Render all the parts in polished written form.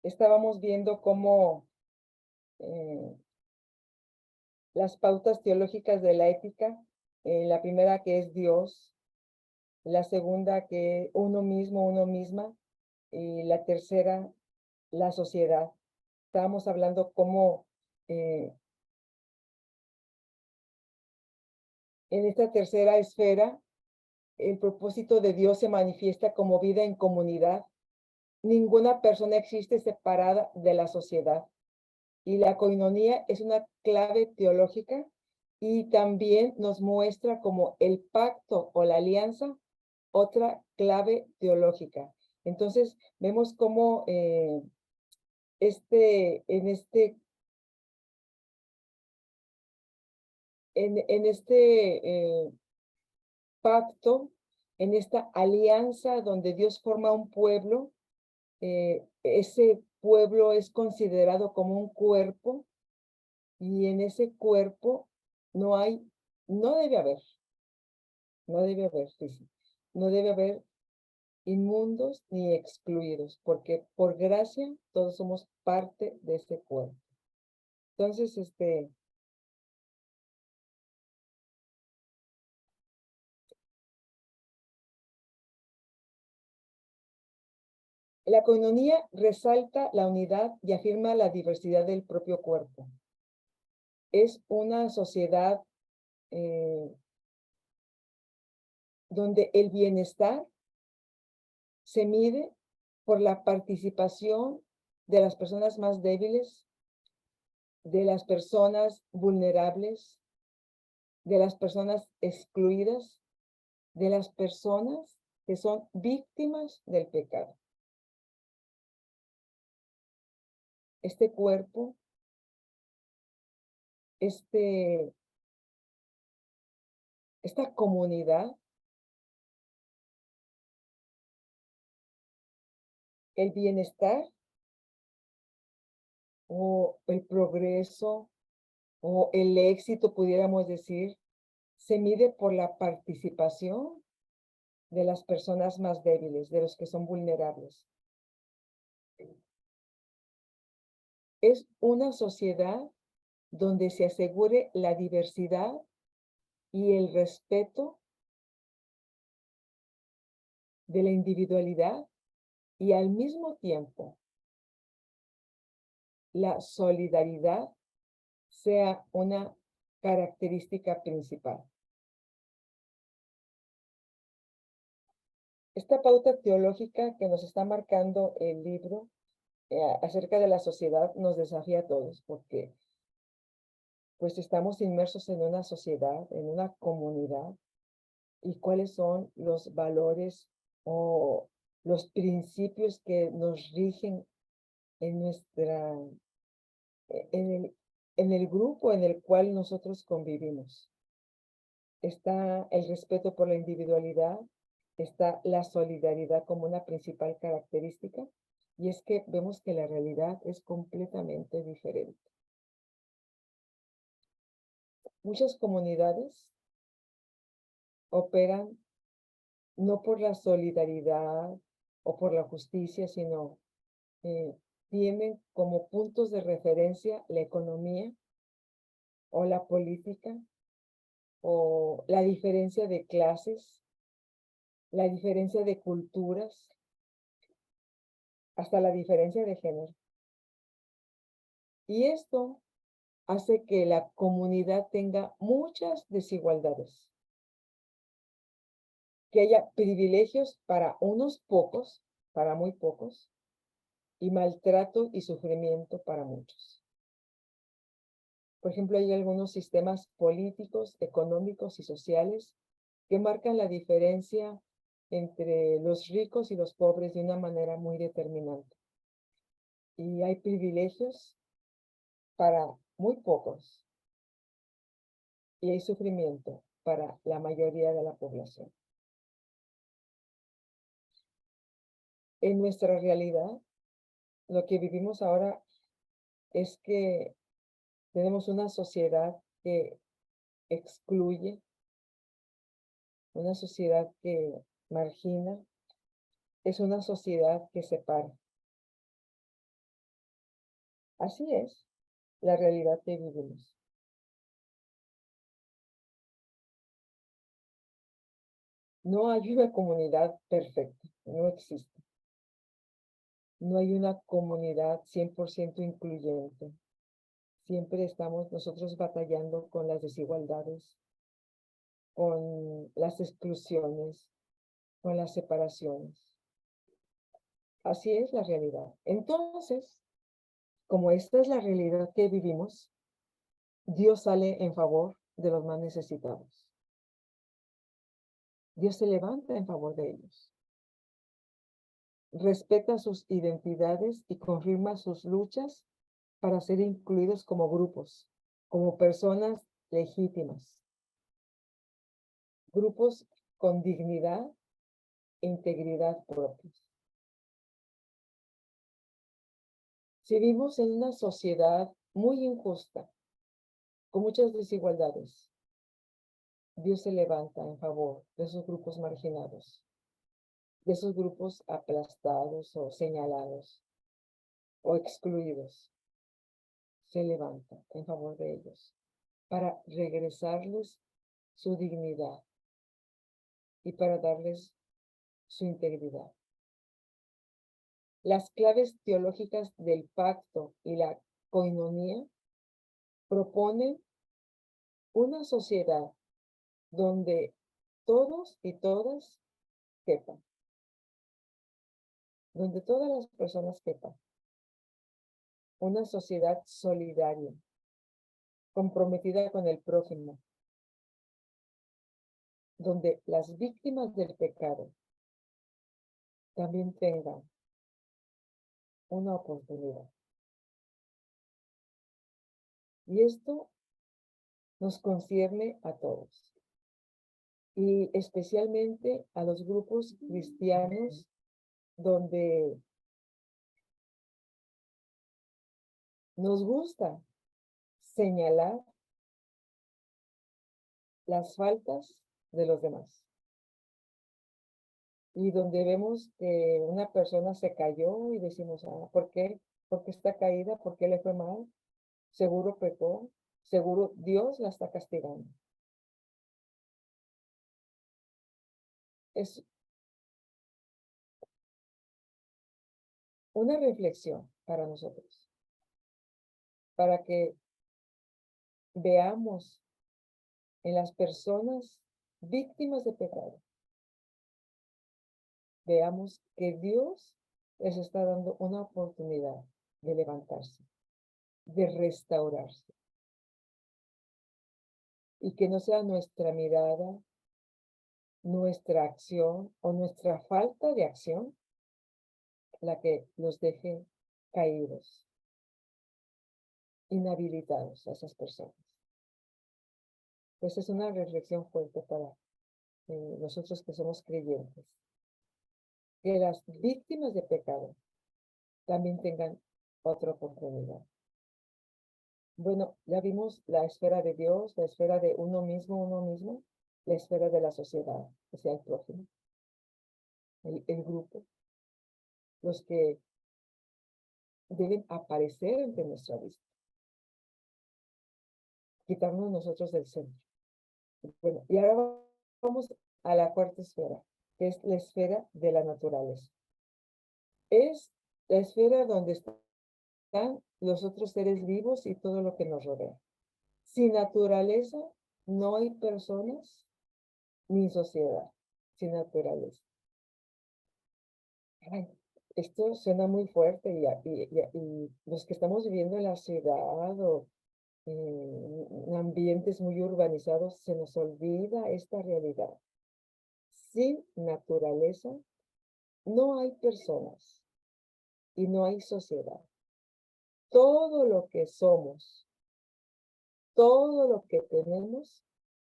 estábamos viendo cómo las pautas teológicas de la ética, la primera que es Dios, la segunda que uno mismo, uno misma, y la tercera, la sociedad. Estábamos hablando cómo en esta tercera esfera el propósito de Dios se manifiesta como vida en comunidad. Ninguna persona existe separada de la sociedad. Y la coinonía es una clave teológica y también nos muestra como el pacto o la alianza, otra clave teológica. Entonces, vemos cómo en este pacto, en esta alianza donde Dios forma un pueblo, ese pueblo es considerado como un cuerpo y en ese cuerpo no hay, no debe haber, sí, no debe haber inmundos ni excluidos, porque por gracia todos somos parte de ese cuerpo. Entonces, la coinonía resalta la unidad y afirma la diversidad del propio cuerpo. Es una sociedad donde el bienestar se mide por la participación de las personas más débiles, de las personas vulnerables, de las personas excluidas, de las personas que son víctimas del pecado. Este cuerpo, esta comunidad, el bienestar o el progreso o el éxito, pudiéramos decir, se mide por la participación de las personas más débiles, de los que son vulnerables. Es una sociedad donde se asegure la diversidad y el respeto de la individualidad y al mismo tiempo la solidaridad sea una característica principal. Esta pauta teológica que nos está marcando el libro acerca de la sociedad nos desafía a todos porque pues estamos inmersos en una sociedad, en una comunidad, y cuáles son los valores o los principios que nos rigen en en el grupo en el cual nosotros convivimos. Está el respeto por la individualidad, está la solidaridad como una principal característica, y es que vemos que la realidad es completamente diferente. Muchas comunidades operan no por la solidaridad o por la justicia, sino tienen como puntos de referencia la economía o la política o la diferencia de clases, la diferencia de culturas, hasta la diferencia de género. Y esto hace que la comunidad tenga muchas desigualdades, que haya privilegios para unos pocos, para muy pocos, y maltrato y sufrimiento para muchos. Por ejemplo, hay algunos sistemas políticos, económicos y sociales que marcan la diferencia entre los ricos y los pobres de una manera muy determinante. Y hay privilegios para muy pocos y hay sufrimiento para la mayoría de la población. En nuestra realidad, lo que vivimos ahora es que tenemos una sociedad que excluye, una sociedad que margina, es una sociedad que separa. Así es la realidad que vivimos. No hay una comunidad perfecta, no existe. No hay una comunidad 100% incluyente. Siempre estamos nosotros batallando con las desigualdades, con las exclusiones, con las separaciones. Así es la realidad. Entonces, como esta es la realidad que vivimos, Dios sale en favor de los más necesitados. Dios se levanta en favor de ellos. Respeta sus identidades y confirma sus luchas para ser incluidos como grupos, como personas legítimas, grupos con dignidad e integridad propios. Si vivimos en una sociedad muy injusta, con muchas desigualdades, Dios se levanta en favor de esos grupos marginados, de esos grupos aplastados o señalados o excluidos. Se levanta en favor de ellos para regresarles su dignidad y para darles su integridad. Las claves teológicas del pacto y la coinonía proponen una sociedad donde todos y todas quepan, donde todas las personas quepan. Una sociedad solidaria, comprometida con el prójimo, donde las víctimas del pecado también tengan una oportunidad. Y esto nos concierne a todos, y especialmente a los grupos cristianos donde nos gusta señalar las faltas de los demás. Y donde vemos que una persona se cayó y decimos, ¿por qué? ¿Por qué está caída? ¿Por qué le fue mal? Seguro pecó, seguro Dios la está castigando. Es una reflexión para nosotros, para que veamos en las personas víctimas de pecado, veamos que Dios les está dando una oportunidad de levantarse, de restaurarse, y que no sea nuestra mirada, nuestra acción o nuestra falta de acción la que los deje caídos, inhabilitados a esas personas. Pues es una reflexión fuerte para nosotros que somos creyentes. Que las víctimas de pecado también tengan otra oportunidad. Bueno, ya vimos la esfera de Dios, la esfera de uno mismo, la esfera de la sociedad, o sea, el prójimo, el grupo, los que deben aparecer ante nuestra vista, quitarnos nosotros del centro. Bueno, y ahora vamos a la cuarta esfera, que es la esfera de la naturaleza. Es la esfera donde están los otros seres vivos y todo lo que nos rodea. Sin naturaleza no hay personas ni sociedad. Sin naturaleza. Ay, esto suena muy fuerte y los que estamos viviendo en la ciudad o en ambientes muy urbanizados, se nos olvida esta realidad. Sin naturaleza no hay personas y no hay sociedad. Todo lo que somos, todo lo que tenemos,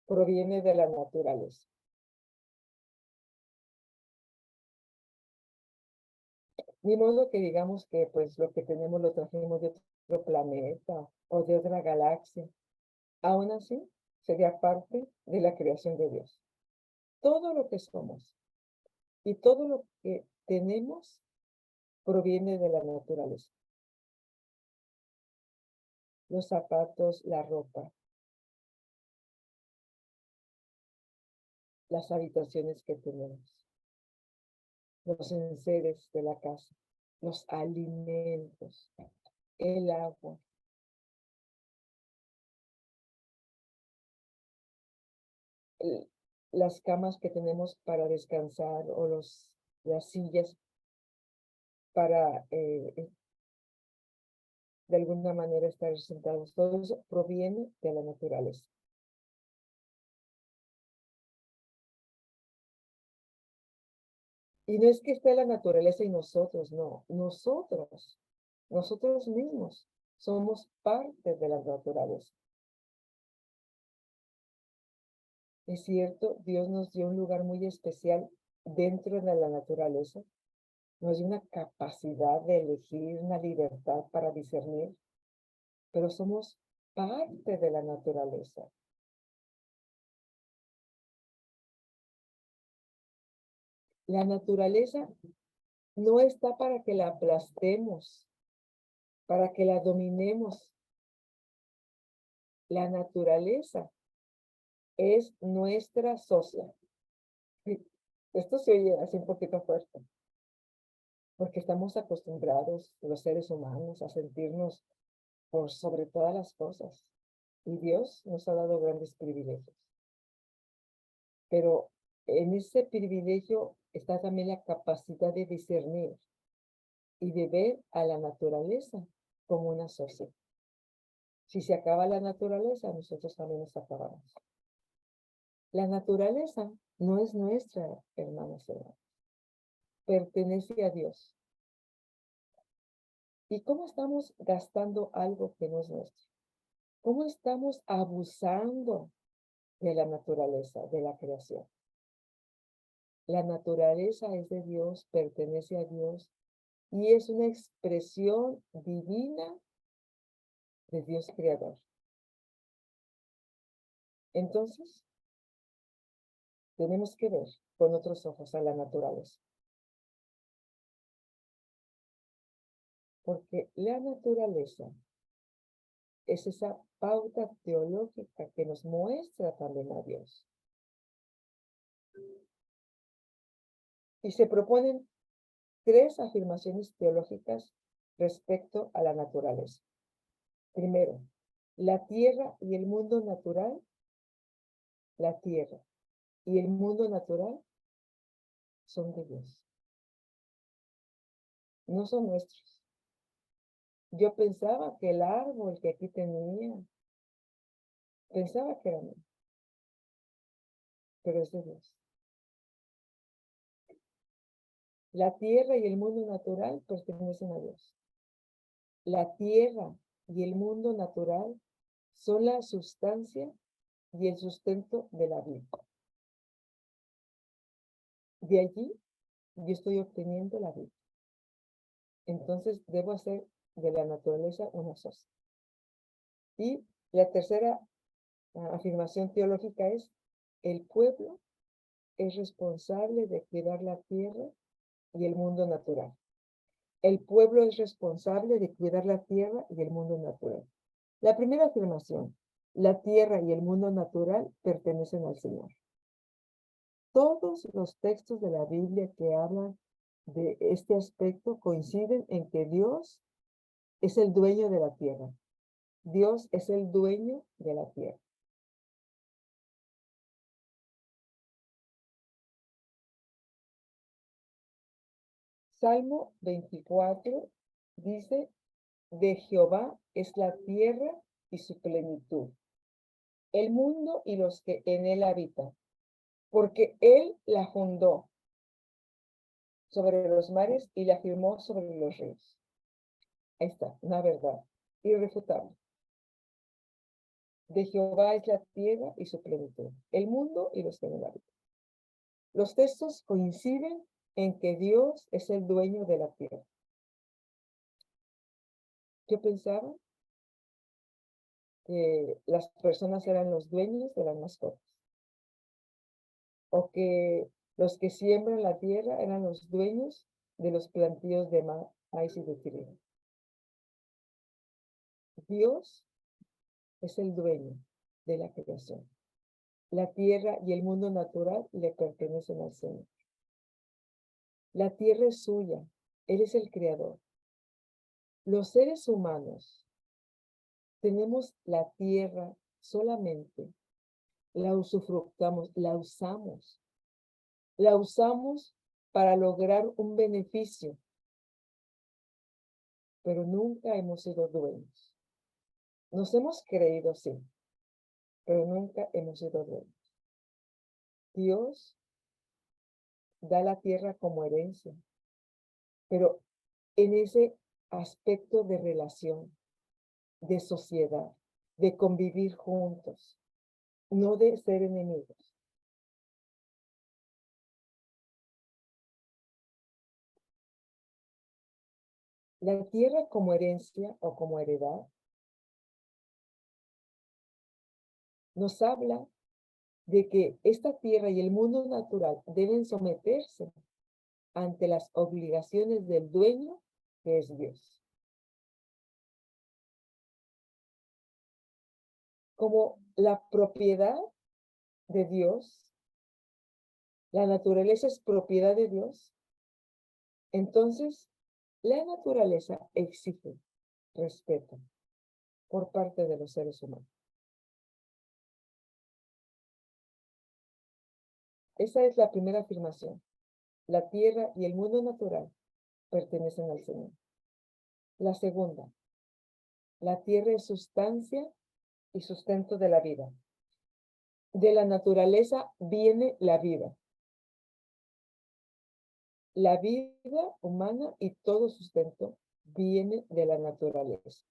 proviene de la naturaleza. Ni modo que digamos que pues lo que tenemos lo trajimos de otro planeta o de otra galaxia. Aún así, sería parte de la creación de Dios. Todo lo que somos y todo lo que tenemos proviene de la naturaleza. los zapatos, la ropa, las habitaciones que tenemos, los enseres de la casa, los alimentos, el agua, las camas que tenemos para descansar o las sillas para de alguna manera estar sentados. Todo eso proviene de la naturaleza. Y no es que esté la naturaleza y nosotros, no. Nosotros mismos somos parte de la naturaleza. Es cierto, Dios nos dio un lugar muy especial dentro de la naturaleza. Nos dio una capacidad de elegir, una libertad para discernir, pero somos parte de la naturaleza. La naturaleza no está para que la aplastemos, para que la dominemos. La naturaleza es nuestra socia. Esto se oye así un poquito fuerte, porque estamos acostumbrados, los seres humanos, a sentirnos por sobre todas las cosas. Y Dios nos ha dado grandes privilegios. Pero en ese privilegio está también la capacidad de discernir y de ver a la naturaleza como una socia. Si se acaba la naturaleza, nosotros también nos acabamos. La naturaleza no es nuestra, hermanos y hermanas. Pertenece a Dios. ¿Y cómo estamos gastando algo que no es nuestro? ¿Cómo estamos abusando de la naturaleza, de la creación? La naturaleza es de Dios, pertenece a Dios y es una expresión divina de Dios creador. Entonces, tenemos que ver con otros ojos a la naturaleza. Porque la naturaleza es esa pauta teológica que nos muestra también a Dios. Y se proponen 3 afirmaciones teológicas respecto a la naturaleza. Primero, la tierra y el mundo natural, la tierra y el mundo natural son de Dios. No son nuestros. Yo pensaba que el árbol que aquí tenía, pensaba que era mío, pero es de Dios. La tierra y el mundo natural pertenecen a Dios. La tierra y el mundo natural son la sustancia y el sustento de la vida. De allí yo estoy obteniendo la vida. Entonces debo hacer de la naturaleza una socia. Y la tercera afirmación teológica es: el pueblo es responsable de cuidar la tierra y el mundo natural. El pueblo es responsable de cuidar la tierra y el mundo natural. La primera afirmación: la tierra y el mundo natural pertenecen al Señor. Todos los textos de la Biblia que hablan de este aspecto coinciden en que Dios es el dueño de la tierra. Dios es el dueño de la tierra. Salmo 24 dice: de Jehová es la tierra y su plenitud, el mundo y los que en él habitan, porque él la fundó sobre los mares y la firmó sobre los ríos. Ahí está, una verdad irrefutable. De Jehová es la tierra y su plenitud, el mundo y los que en él habitan. Los textos coinciden en que Dios es el dueño de la tierra. Yo pensaba que las personas eran los dueños de las mascotas, o que los que siembran la tierra eran los dueños de los plantíos de maíz y de trigo. Dios es el dueño de la creación. La tierra y el mundo natural le pertenecen al Señor. La tierra es suya, Él es el creador. Los seres humanos tenemos la tierra solamente, la usufructamos, la usamos para lograr un beneficio, pero nunca hemos sido dueños. Nos hemos creído, sí, pero nunca hemos sido dueños. Dios da la tierra como herencia, pero en ese aspecto de relación, de sociedad, de convivir juntos, no de ser enemigos. La tierra como herencia o como heredad nos habla de que esta tierra y el mundo natural deben someterse ante las obligaciones del dueño, que es Dios. Como la propiedad de Dios, la naturaleza es propiedad de Dios, entonces la naturaleza exige respeto por parte de los seres humanos. Esa es la primera afirmación. La tierra y el mundo natural pertenecen al Señor. La segunda, la tierra es sustancia y sustento de la vida. De la naturaleza viene la vida. La vida humana y todo sustento viene de la naturaleza.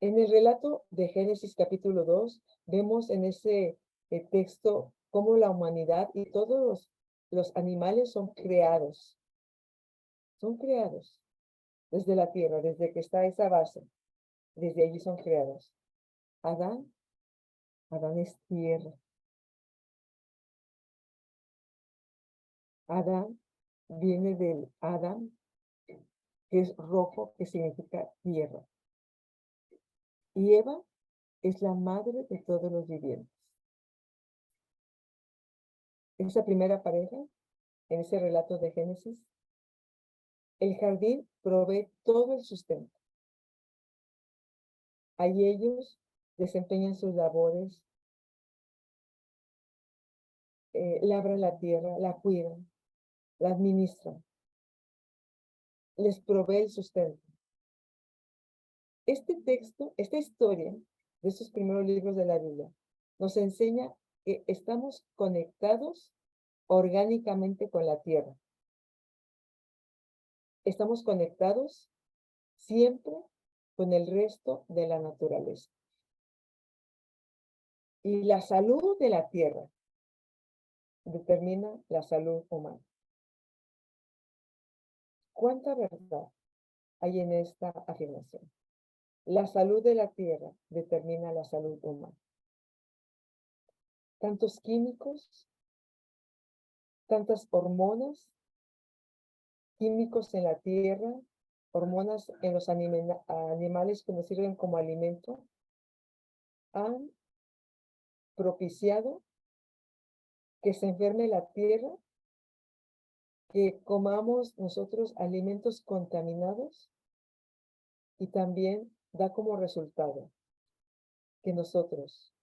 En el relato de Génesis capítulo 2, vemos en ese texto cómo la humanidad y todos los animales son creados. Son creados desde la tierra, desde que está esa base. Desde allí son creados. Adán es tierra. Adán viene del Adán, que es rojo, que significa tierra. Y Eva es la madre de todos los vivientes. Esa primera pareja, en ese relato de Génesis, el jardín provee todo el sustento. Ahí ellos desempeñan sus labores, labran la tierra, la cuidan, la administran, les provee el sustento. Este texto, esta historia de estos primeros libros de la Biblia, nos enseña que estamos conectados orgánicamente con la tierra. Estamos conectados siempre con el resto de la naturaleza. Y la salud de la tierra determina la salud humana. ¿Cuánta verdad hay en esta afirmación? La salud de la tierra determina la salud humana. Tantos químicos, tantas hormonas, químicos en la tierra, hormonas en los animales que nos sirven como alimento, han propiciado que se enferme la tierra, que comamos nosotros alimentos contaminados y también da como resultado que nosotros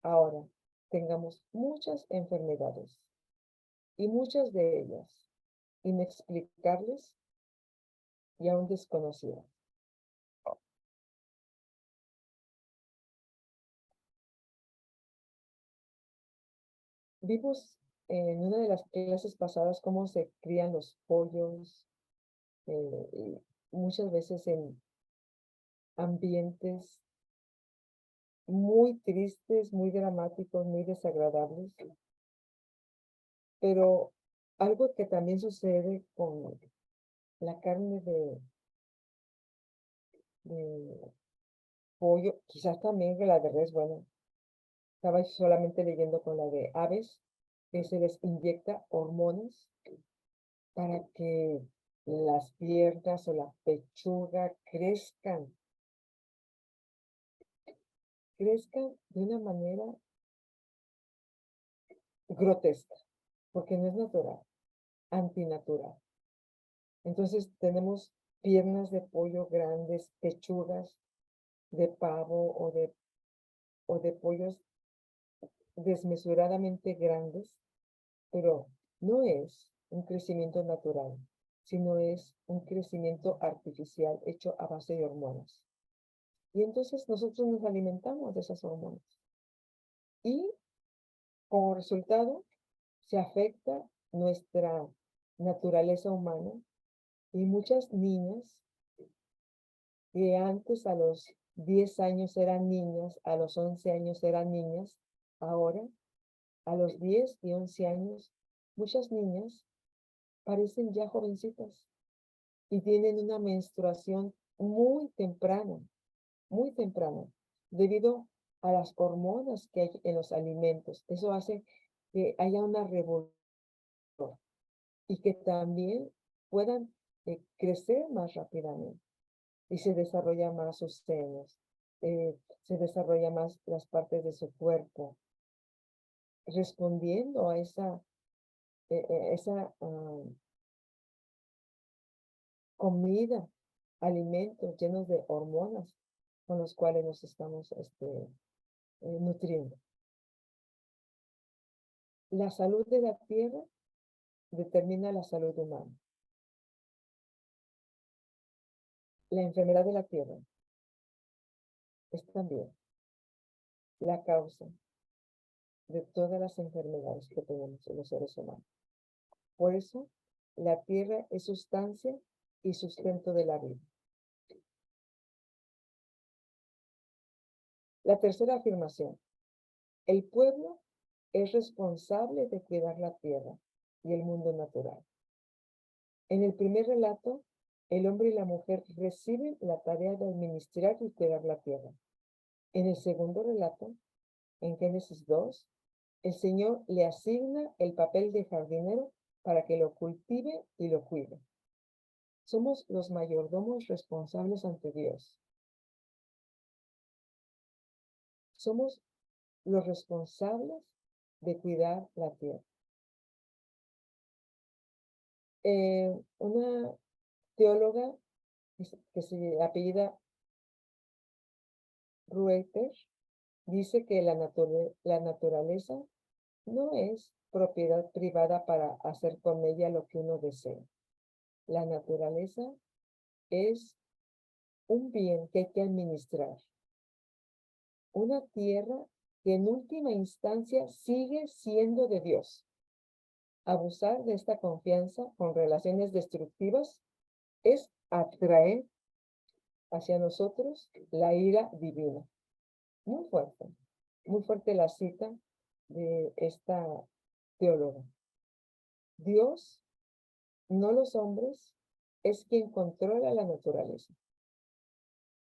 ahora tengamos muchas enfermedades y muchas de ellas inexplicables y aún desconocidas. Vimos en una de las clases pasadas cómo se crían los pollos, y muchas veces en ambientes muy tristes, muy dramáticos, muy desagradables. Pero algo que también sucede con la carne de pollo, quizás también que la de res, bueno, estaba solamente leyendo con la de aves, que se les inyecta hormonas para que las piernas o la pechuga crezcan crezcan de una manera grotesca, porque no es natural, antinatural. Entonces tenemos piernas de pollo grandes, pechugas de pavo o de pollos desmesuradamente grandes, pero no es un crecimiento natural, sino es un crecimiento artificial hecho a base de hormonas. Y entonces nosotros nos alimentamos de esas hormonas. Y como resultado, se afecta nuestra naturaleza humana y muchas niñas que antes a los 10 años eran niñas, a los 11 años eran niñas, ahora a los 10 y 11 años, muchas niñas parecen ya jovencitas y tienen una menstruación muy temprana, debido a las hormonas que hay en los alimentos. Eso hace que haya una revolución y que también puedan crecer más rápidamente y se desarrollan más sus senos, se desarrollan más las partes de su cuerpo, respondiendo a esa comida, alimentos llenos de hormonas con los cuales nos estamos nutriendo. La salud de la tierra determina la salud humana. La enfermedad de la tierra es también la causa de todas las enfermedades que tenemos los seres humanos. Por eso, la tierra es sustancia y sustento de la vida. La tercera afirmación. El pueblo es responsable de cuidar la tierra y el mundo natural. En el primer relato, el hombre y la mujer reciben la tarea de administrar y cuidar la tierra. En el segundo relato, en Génesis 2, el Señor le asigna el papel de jardinero para que lo cultive y lo cuide. Somos los mayordomos responsables ante Dios. Somos los responsables de cuidar la tierra. Una teóloga que se apellida Reuter dice que la naturaleza no es propiedad privada para hacer con ella lo que uno desea. La naturaleza es un bien que hay que administrar. Una tierra que en última instancia sigue siendo de Dios. Abusar de esta confianza con relaciones destructivas es atraer hacia nosotros la ira divina. Muy fuerte la cita de esta teóloga. Dios, no los hombres, es quien controla la naturaleza.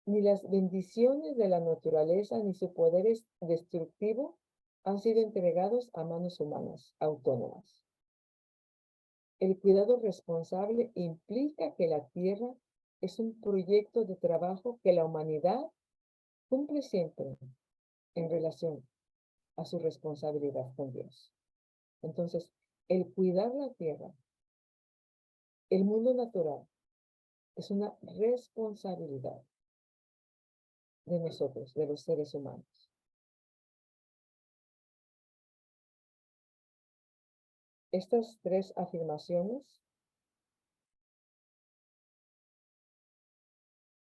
Ni las bendiciones de la naturaleza ni su poder destructivo han sido entregados a manos humanas autónomas. El cuidado responsable implica que la tierra es un proyecto de trabajo que la humanidad cumple siempre en relación a su responsabilidad con Dios. Entonces, el cuidar la tierra, el mundo natural, es una responsabilidad de nosotros, de los seres humanos. Estas tres afirmaciones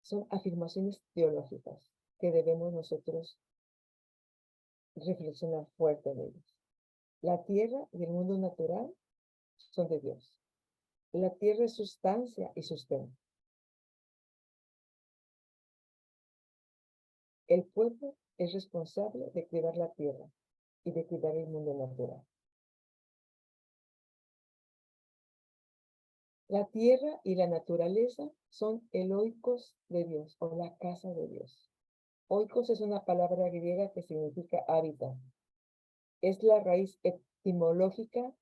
son afirmaciones teológicas que debemos nosotros reflexionar fuerte en ellas. La tierra y el mundo natural son de Dios. La tierra es sustancia y sustento. El pueblo es responsable de cuidar la tierra y de cuidar el mundo natural. La tierra y la naturaleza son el oikos de Dios o la casa de Dios. Oikos es una palabra griega que significa hábitat. Es la raíz etimológica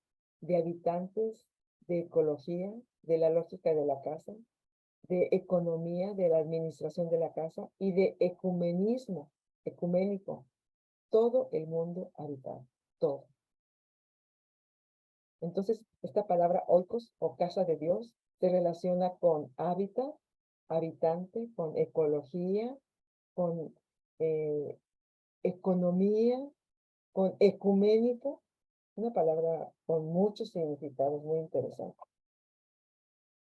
de habitantes, de ecología, de la lógica de la casa, de economía, de la administración de la casa y de ecumenismo, ecuménico, todo el mundo habitado, todo. Entonces, esta palabra oikos o casa de Dios se relaciona con hábitat, habitante, con ecología, con economía, con ecuménico, una palabra con muchos significados muy interesantes.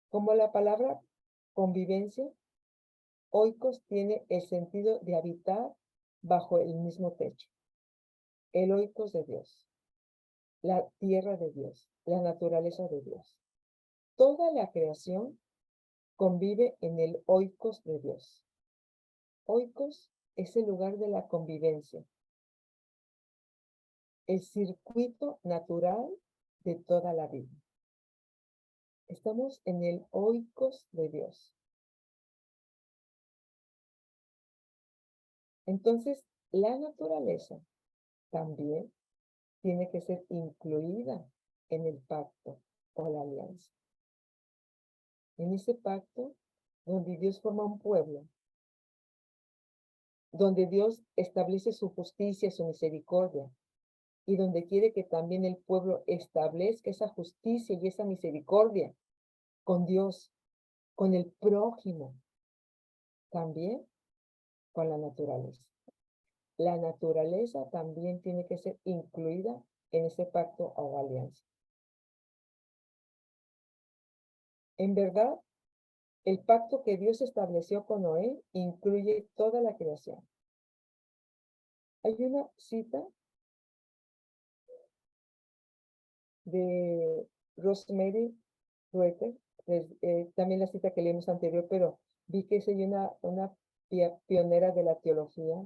Como la palabra convivencia, oikos tiene el sentido de habitar bajo el mismo techo. El oikos de Dios, la tierra de Dios, la naturaleza de Dios. Toda la creación convive en el oikos de Dios. Oikos es el lugar de la convivencia, el circuito natural de toda la vida. Estamos en el oikos de Dios. Entonces, la naturaleza también tiene que ser incluida en el pacto o la alianza. En ese pacto donde Dios forma un pueblo, donde Dios establece su justicia, su misericordia, y donde quiere que también el pueblo establezca esa justicia y esa misericordia con Dios, con el prójimo, también con la naturaleza. La naturaleza también tiene que ser incluida en ese pacto o alianza. En verdad, el pacto que Dios estableció con Noé incluye toda la creación. Hay una cita de Rosemary Rueter, también la cita que leímos anterior, pero vi que es una pionera de la teología.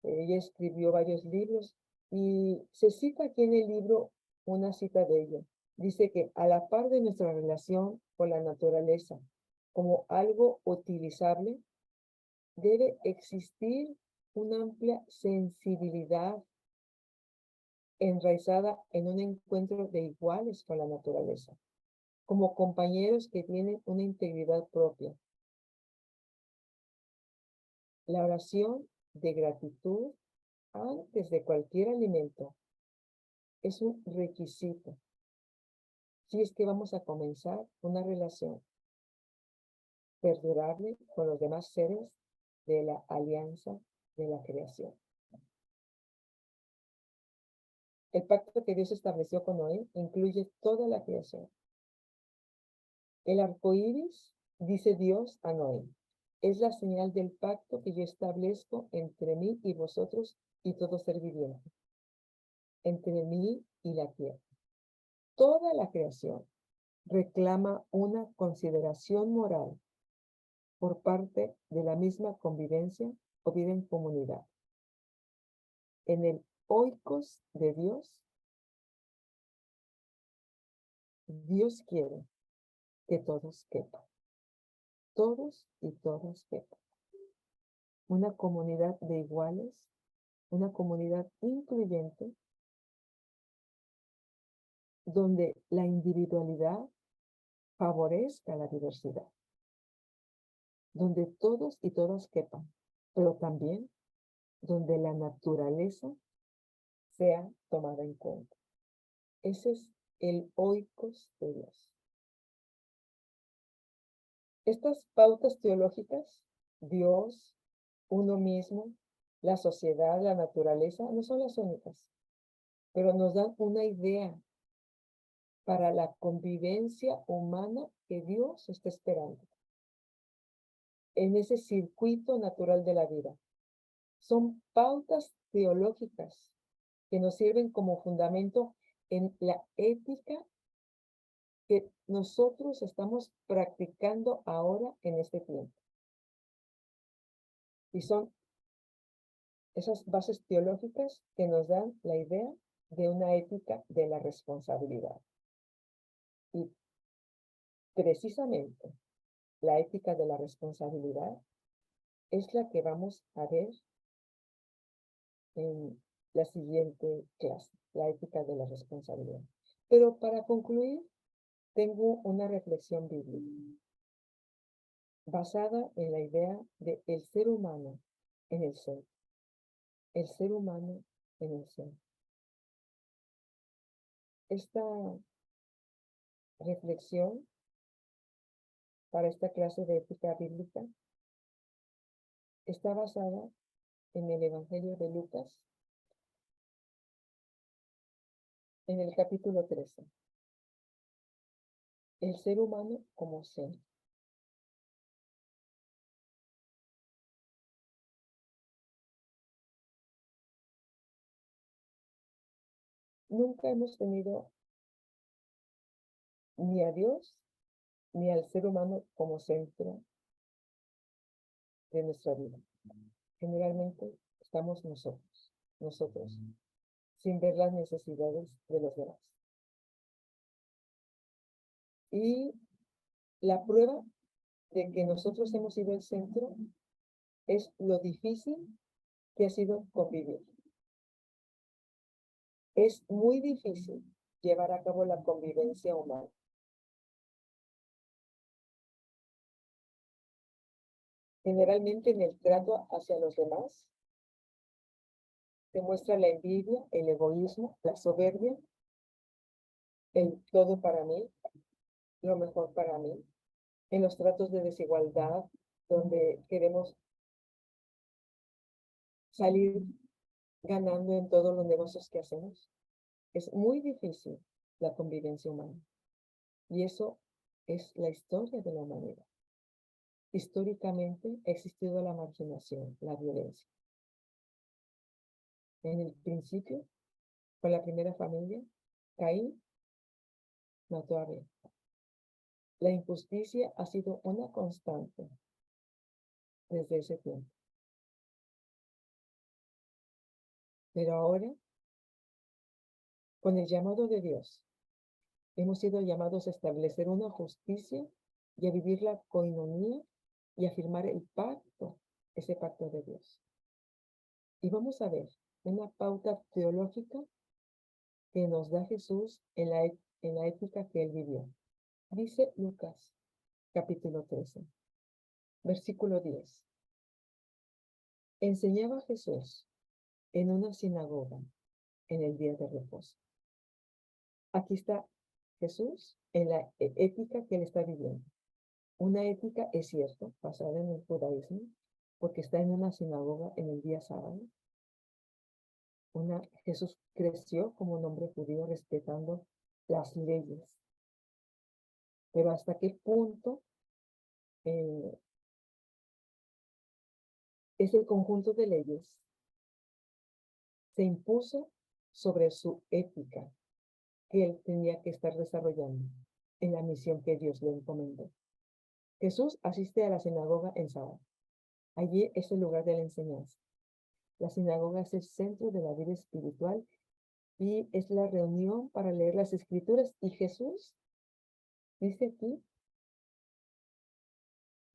Ella escribió varios libros y se cita aquí en el libro una cita de ella. Dice que a la par de nuestra relación con la naturaleza como algo utilizable, debe existir una amplia sensibilidad enraizada en un encuentro de iguales con la naturaleza, como compañeros que tienen una integridad propia. La oración de gratitud antes de cualquier alimento es un requisito si es que vamos a comenzar una relación perdurable con los demás seres de la alianza de la creación. El pacto que Dios estableció con Noé incluye toda la creación. El arco iris, dice Dios a Noé, es la señal del pacto que yo establezco entre mí y vosotros y todo ser viviente, entre mí y la tierra. Toda la creación reclama una consideración moral por parte de la misma convivencia o vida en comunidad. En el oikos de Dios, Dios quiere que todos quepan. Todos y todas quepan. Una comunidad de iguales, una comunidad incluyente, donde la individualidad favorezca la diversidad, donde todos y todas quepan, pero también donde la naturaleza sea tomada en cuenta. Ese es el oikos de Dios. Estas pautas teológicas, Dios, uno mismo, la sociedad, la naturaleza, no son las únicas, pero nos dan una idea para la convivencia humana que Dios está esperando en ese circuito natural de la vida. Son pautas teológicas que nos sirven como fundamento en la ética que nosotros estamos practicando ahora en este tiempo. Y son esas bases teológicas que nos dan la idea de una ética de la responsabilidad. Y precisamente la ética de la responsabilidad es la que vamos a ver en la siguiente clase, la ética de la responsabilidad. Pero para concluir, tengo una reflexión bíblica basada en la idea de el ser humano en el ser. el ser humano en el centro. Esta reflexión para esta clase de ética bíblica está basada en el Evangelio de Lucas, en el capítulo 13. El ser humano como centro. Nunca hemos tenido ni a Dios ni al ser humano como centro de nuestra vida. Generalmente estamos nosotros, sin ver las necesidades de los demás. Y la prueba de que nosotros hemos sido el centro es lo difícil que ha sido convivir. Es muy difícil llevar a cabo la convivencia humana. Generalmente en el trato hacia los demás se muestra la envidia, el egoísmo, la soberbia, el todo para mí, lo mejor para mí. En los tratos de desigualdad, donde queremos salir ganando en todos los negocios que hacemos. Es muy difícil la convivencia humana. Y eso es la historia de la humanidad. Históricamente ha existido la marginación, la violencia. En el principio, con la primera familia, Caín mató a Abel. La injusticia ha sido una constante desde ese tiempo. Pero ahora, con el llamado de Dios, hemos sido llamados a establecer una justicia y a vivir la coinonía y afirmar el pacto, ese pacto de Dios. Y vamos a ver una pauta teológica que nos da Jesús en la ética que él vivió. Dice Lucas, capítulo 13, versículo 10. Enseñaba Jesús en una sinagoga en el día de reposo. Aquí está Jesús en la ética que él está viviendo. Una ética, es cierto, basada en el judaísmo, porque está en una sinagoga en el día sábado. Jesús creció como un hombre judío respetando las leyes. Pero hasta qué punto ese conjunto de leyes se impuso sobre su ética que él tenía que estar desarrollando en la misión que Dios le encomendó. Jesús asiste a la sinagoga en sábado. Allí es el lugar de la enseñanza. La sinagoga es el centro de la vida espiritual y es la reunión para leer las escrituras. Y Jesús dice aquí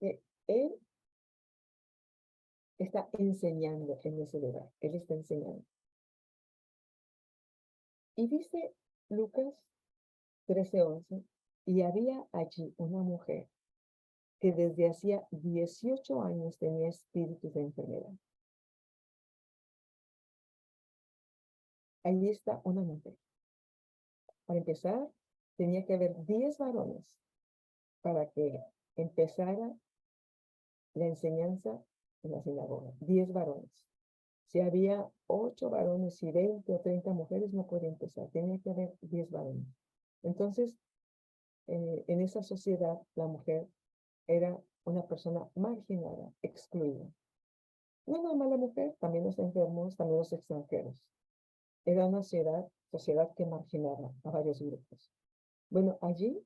que él está enseñando en ese lugar. Él está enseñando. Y dice Lucas 13:11, y había allí una mujer que desde hacía 18 años tenía espíritus de enfermedad. Allí está una mujer. Para empezar, tenía que haber 10 varones para que empezara la enseñanza en la sinagoga. 10 varones. Si había 8 varones y 20 o 30 mujeres, no podía empezar. Tenía que haber 10 varones. Entonces, en esa sociedad, la mujer era una persona marginada, excluida. No nada más la mujer, también los enfermos, también los extranjeros. Era una sociedad que marginaba a varios grupos. Bueno, allí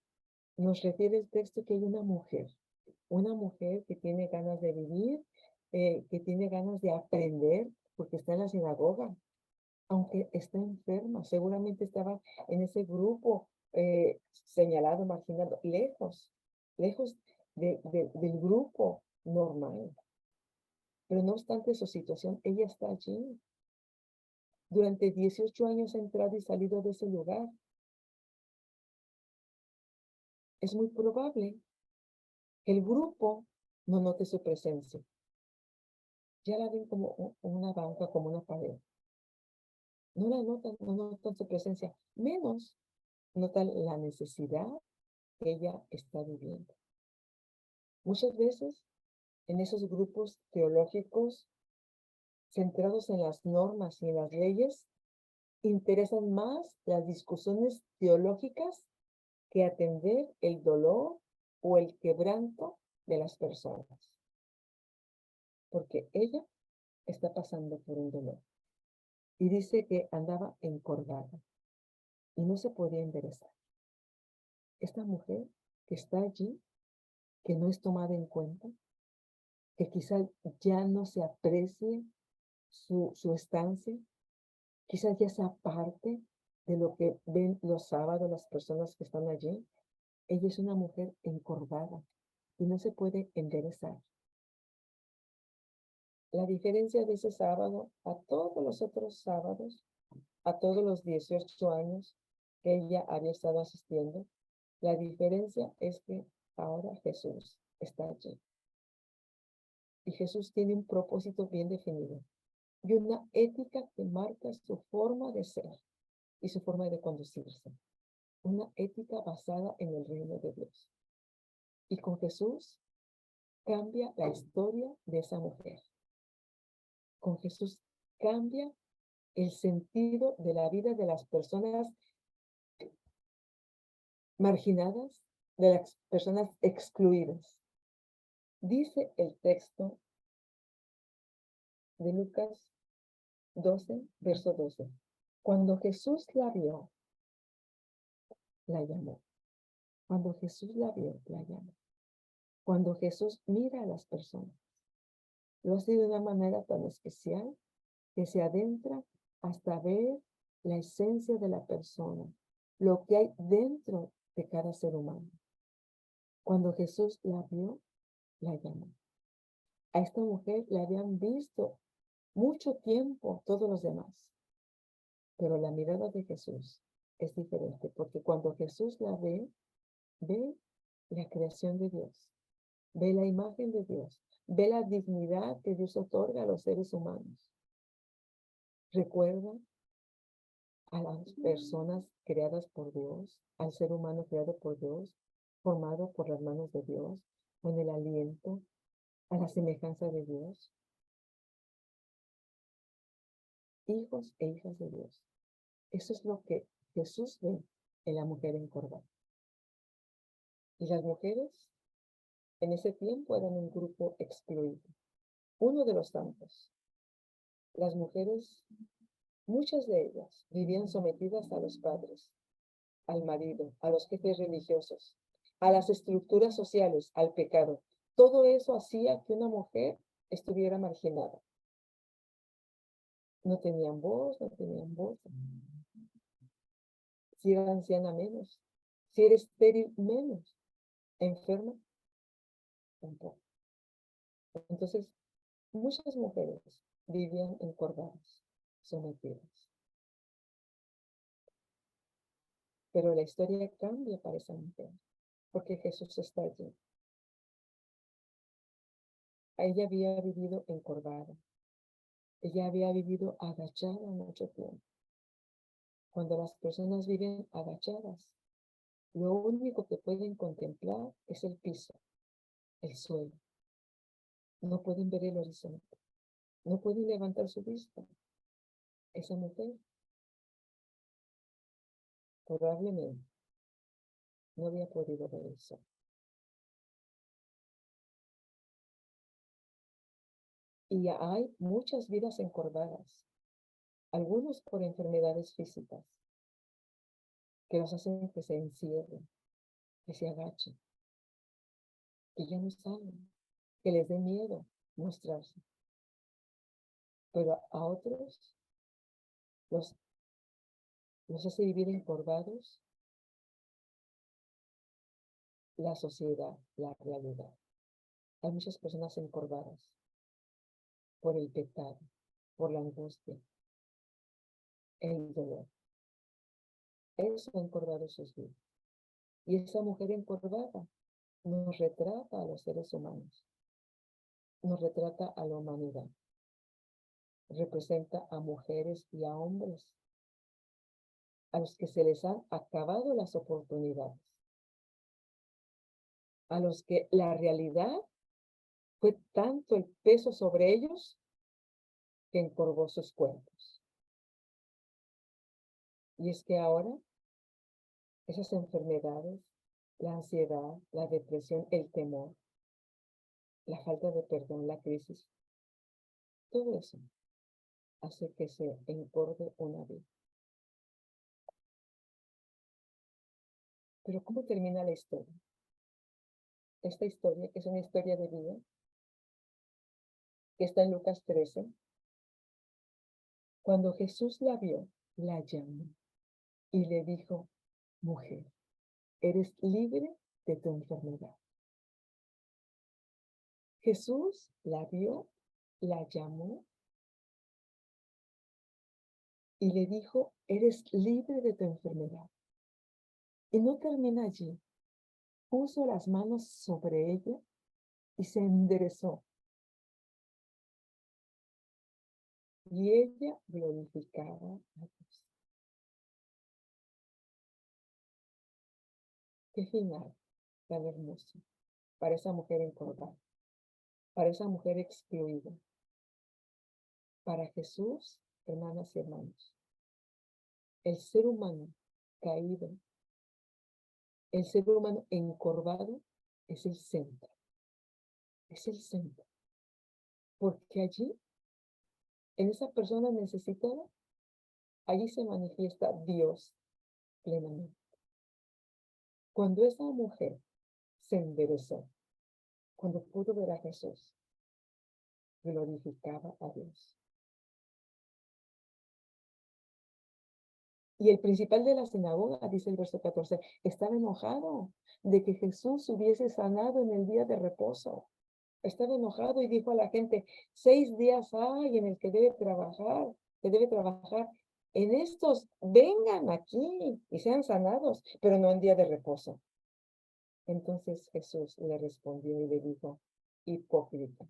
nos refiere el texto que hay una mujer que tiene ganas de vivir, que tiene ganas de aprender, porque está en la sinagoga, aunque está enferma, seguramente estaba en ese grupo señalado, marginado, lejos del grupo normal. Pero no obstante su situación, ella está allí. Durante 18 años ha entrado y salido de ese lugar. Es muy probable que el grupo no note su presencia. ya la ven como una banca, como una pared. No la notan, no notan su presencia, menos notan la necesidad que ella está viviendo. Muchas veces en esos grupos teológicos centrados en las normas y en las leyes, interesan más las discusiones teológicas que atender el dolor o el quebranto de las personas. Porque ella está pasando por un dolor. Y dice que andaba encorvada y no se podía enderezar. Esta mujer que está allí, que no es tomada en cuenta, que quizás ya no se aprecie su estancia, quizás ya sea parte de lo que ven los sábados las personas que están allí. Ella es una mujer encorvada y no se puede enderezar. La diferencia de ese sábado a todos los otros sábados, a todos los 18 años que ella había estado asistiendo, la diferencia es que ahora Jesús está allí. Y Jesús tiene un propósito bien definido y una ética que marca su forma de ser y su forma de conducirse. Una ética basada en el reino de Dios. Y con Jesús cambia la historia de esa mujer. Con Jesús cambia el sentido de la vida de las personas marginadas, de las personas excluidas. Dice el texto de Lucas 12, verso 12. Cuando Jesús la vio, la llamó. Cuando Jesús la vio, la llamó. Cuando Jesús mira a las personas, lo hace de una manera tan especial que se adentra hasta ver la esencia de la persona, lo que hay dentro de cada ser humano. Cuando Jesús la vio, la llamó. A esta mujer la habían visto mucho tiempo todos los demás, pero la mirada de Jesús es diferente, porque cuando Jesús la ve, ve la creación de Dios, ve la imagen de Dios, ve la dignidad que Dios otorga a los seres humanos. Recuerda a las personas creadas por Dios, al ser humano creado por Dios, formado por las manos de Dios, con el aliento, a la semejanza de Dios. Hijos e hijas de Dios. Eso es lo que Jesús ve en la mujer encorvada. Y las mujeres en ese tiempo eran un grupo excluido, uno de los tantos. Las mujeres, muchas de ellas, vivían sometidas a los padres, al marido, a los jefes religiosos, a las estructuras sociales, al pecado. Todo eso hacía que una mujer estuviera marginada. No tenían voz, no tenían voz. Si era anciana, menos. Si era estéril, menos. Enferma, tampoco. Entonces, muchas mujeres vivían encorvadas, sometidas. Pero la historia cambia para esa mujer, porque Jesús está allí. Ella había vivido encorvada. Ella había vivido agachada mucho tiempo. Cuando las personas viven agachadas, lo único que pueden contemplar es el piso, el suelo. No pueden ver el horizonte. No pueden levantar su vista. Esa mujer probablemente no había podido ver el sol. Y hay muchas vidas encorvadas, algunos por enfermedades físicas, que los hacen que se encierren, que se agachen, que ya no salgan, que les dé miedo mostrarse. Pero a otros los hace vivir encorvados la sociedad, la realidad. Hay muchas personas encorvadas por el pecado, por la angustia, el dolor. Eso ha encorvado sus vidas. Y esa mujer encorvada nos retrata a los seres humanos, nos retrata a la humanidad. representa a mujeres y a hombres, a los que se les han acabado las oportunidades, a los que la realidad fue tanto el peso sobre ellos que encorvó sus cuerpos. Y es que ahora esas enfermedades, la ansiedad, la depresión, el temor, la falta de perdón, la crisis, todo eso hace que se encorve una vida. Pero ¿cómo termina la historia? Esta historia, que es una historia de vida, que está en Lucas 13, cuando Jesús la vio, la llamó y le dijo: mujer, eres libre de tu enfermedad. Jesús la vio, la llamó y le dijo: eres libre de tu enfermedad. Y no termina allí. Puso las manos sobre ella y se enderezó. Y ella glorificaba a Dios. Qué final tan hermoso para esa mujer encorvada, para esa mujer excluida. Para Jesús, hermanas y hermanos, el ser humano caído, el ser humano encorvado es el centro. Es el centro. Porque allí, en esa persona necesitada, allí se manifiesta Dios plenamente. Cuando esa mujer se enderezó, cuando pudo ver a Jesús, glorificaba a Dios. Y el principal de la sinagoga, dice el verso 14, estaba enojado de que Jesús hubiese sanado en el día de reposo. Estaba enojado y dijo a la gente: 6 días hay en el que debe trabajar, En estos vengan aquí y sean sanados, pero no en día de reposo. Entonces Jesús le respondió y le dijo: hipócrita.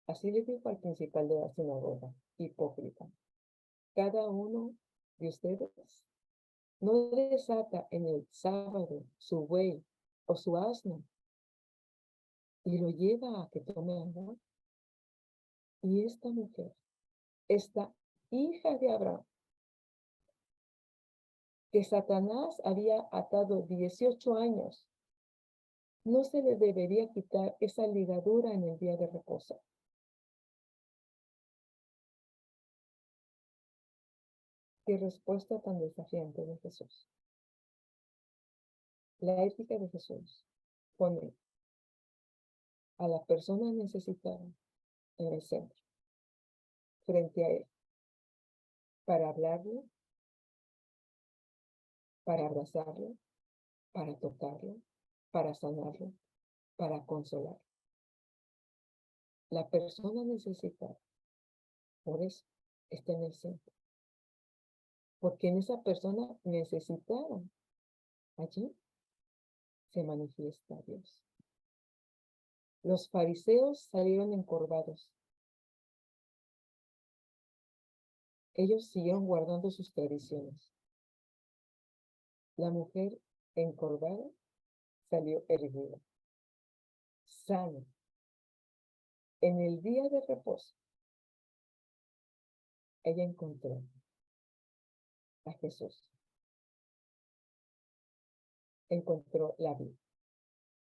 Así le dijo al principal de la sinagoga: hipócrita. Cada uno de ustedes no desata en el sábado su buey o su asno y lo lleva a que tome agua. Y esta mujer, esta hija de Abraham, que Satanás había atado 18 años, no se le debería quitar esa ligadura en el día de reposo. Qué respuesta tan desafiante de Jesús. La ética de Jesús pone a la persona necesitada en el centro, frente a él, para hablarle, para abrazarlo, para tocarlo, para sanarlo, para consolarlo. La persona necesitada, por eso, está en el centro. Porque en esa persona necesitada, allí se manifiesta Dios. Los fariseos salieron encorvados. Ellos siguieron guardando sus tradiciones. La mujer encorvada salió erguida, sana. En el día de reposo, ella encontró a Jesús. Encontró la vida.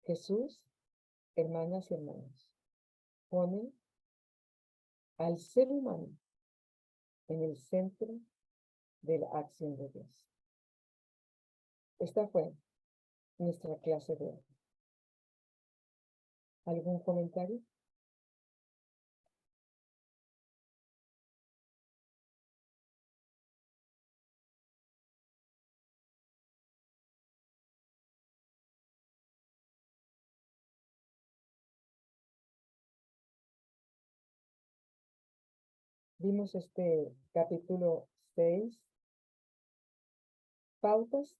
Jesús, hermanas y hermanos, pone al ser humano en el centro de la acción de Dios. Esta fue nuestra clase de hoy. ¿Algún comentario? Vimos este capítulo 6, pautas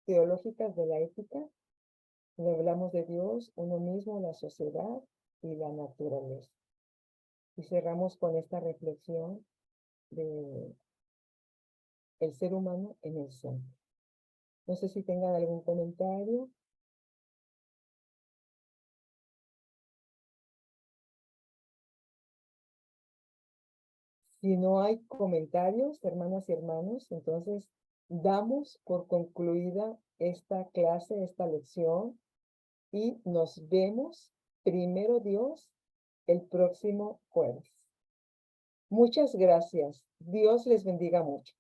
teológicas de la ética. Donde hablamos de Dios, uno mismo, la sociedad y la naturaleza. Y cerramos con esta reflexión de el ser humano en el centro. No sé si tengan algún comentario. Si no hay comentarios, hermanas y hermanos, entonces damos por concluida esta clase, esta lección, y nos vemos, primero Dios, el próximo jueves. Muchas gracias. Dios les bendiga mucho.